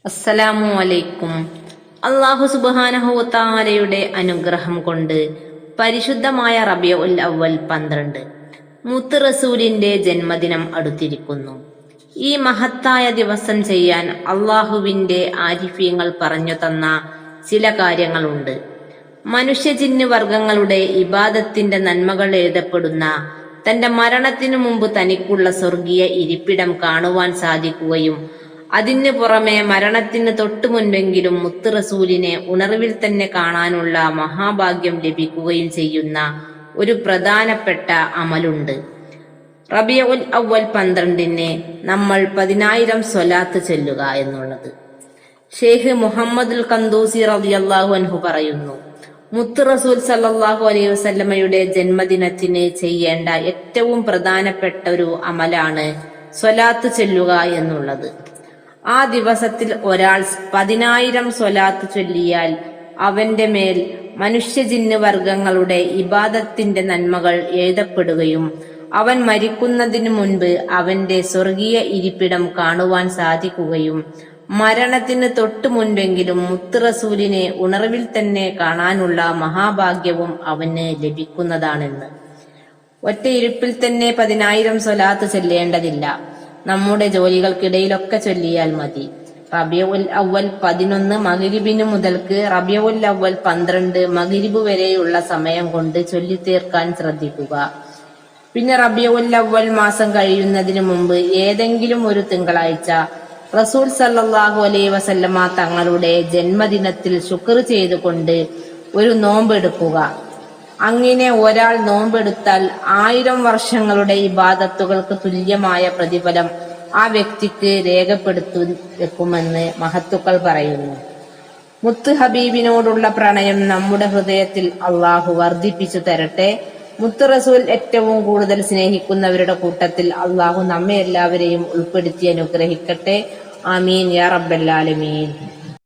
അസ്സലാമു അലൈക്കും. അല്ലാഹു സുബ്ഹാനഹു വ തആലയുടെ അനുഗ്രഹം കൊണ്ട് പരിശുദ്ധമായ റബീഉൽ അവ്വൽ 12 മുത്ത് റസൂലിന്റെ ജന്മദിനം അടുത്തിരിക്കുന്നു. ഈ മഹത്തായ ദിവസം ചെയ്യാൻ അള്ളാഹുവിന്റെ ആരിഫീങ്ങൾ പറഞ്ഞു തന്ന ചില കാര്യങ്ങളുണ്ട്. മനുഷ്യ ജിന്ന് വർഗങ്ങളുടെ ഇബാദത്തിന്റെ നന്മകൾ എഴുതപ്പെടുന്ന തന്റെ മരണത്തിനു മുമ്പ് തനിക്കുള്ള സ്വർഗീയ ഇരിപ്പിടം കാണുവാൻ സാധിക്കുകയും അതിന് പുറമെ മരണത്തിന് തൊട്ടു മുൻപെങ്കിലും മുത്ത് റസൂലിനെ ഉണർവിൽ തന്നെ കാണാനുള്ള മഹാഭാഗ്യം ലഭിക്കുകയും ചെയ്യുന്ന ഒരു പ്രധാനപ്പെട്ട അമലുണ്ട്. റബീഉൽ അവ്വൽ 12 നമ്മൾ 10,000 സ്വലാത്ത് ചൊല്ലുക എന്നുള്ളത്. ഷെയ്ഖ് മുഹമ്മദുൽ ഖന്തൂസി റളിയല്ലാഹു അൻഹു പറയുന്നു, മുത്ത് റസൂൽ സല്ലല്ലാഹു അലൈഹി വസല്ലമയുടെ ജന്മദിനത്തിന് ചെയ്യേണ്ട ഏറ്റവും പ്രധാനപ്പെട്ട ഒരു അമലാണ് സ്വലാത്ത് ചൊല്ലുക എന്നുള്ളത്. ആ ദിവസത്തിൽ ഒരാൾ 10,000 സ്വലാത്ത് ചൊല്ലിയാൽ അവന്റെ മേൽ മനുഷ്യ ജിന്ന് വർഗങ്ങളുടെ ഇബാദത്തിന്റെ നന്മകൾ എഴുതപ്പെടുകയും അവൻ മരിക്കുന്നതിനു മുൻപ് അവന്റെ സ്വർഗീയ ഇരിപ്പിടം കാണുവാൻ സാധിക്കുകയും മരണത്തിന് തൊട്ടു മുൻപെങ്കിലും മുത്ത് റസൂലിനെ ഉണർവിൽ തന്നെ കാണാനുള്ള മഹാഭാഗ്യവും അവന് ലഭിക്കുന്നതാണെന്ന്. ഒറ്റയിരുപ്പിൽ തന്നെ 10,000 സ്വലാത്ത് ചൊല്ലേണ്ടതില്ല. നമ്മുടെ ജോലികൾക്കിടയിലൊക്കെ ചൊല്ലിയാൽ മതി. റബീഉൽ അവ്വൽ 11 മഗ്‌രിബിന് മുതൽക്ക് റബീഉൽ അവ്വൽ 12 മഗ്‌രിബ് വരെയുള്ള സമയം കൊണ്ട് ചൊല്ലിത്തീർക്കാൻ ശ്രദ്ധിക്കുക. പിന്നെ റബീഉൽ അവ്വൽ മാസം കഴിയുന്നതിന് മുമ്പ് ഏതെങ്കിലും ഒരു തിങ്കളാഴ്ച റസൂൽ സല്ലല്ലാഹു അലൈഹി വസല്ലമ തങ്ങളുടെ ജന്മദിനത്തിൽ ശുക്ർ ചെയ്തുകൊണ്ട് ഒരു നോമ്പെടുക്കുക. അങ്ങനെ ഒരാൾ നോമ്പെടുത്താൽ 1000 വർഷങ്ങളുടെ ഇബാദത്തുകൾക്ക് തുല്യമായ പ്രതിഫലം ആ വ്യക്തിക്ക് രേഖപ്പെടുത്തി വെക്കുമെന്ന് മഹത്തുക്കൾ പറയുന്നു. മുത്ത് ഹബീബിനോടുള്ള പ്രണയം നമ്മുടെ ഹൃദയത്തിൽ അള്ളാഹു വർദ്ധിപ്പിച്ചു തരട്ടെ. മുത്ത് റസൂൽ ഏറ്റവും കൂടുതൽ സ്നേഹിക്കുന്നവരുടെ കൂട്ടത്തിൽ അള്ളാഹു നമ്മെ എല്ലാവരെയും ഉൾപ്പെടുത്തി അനുഗ്രഹിക്കട്ടെ. ആമീൻ യാ റബ്ബൽ ആലമീൻ.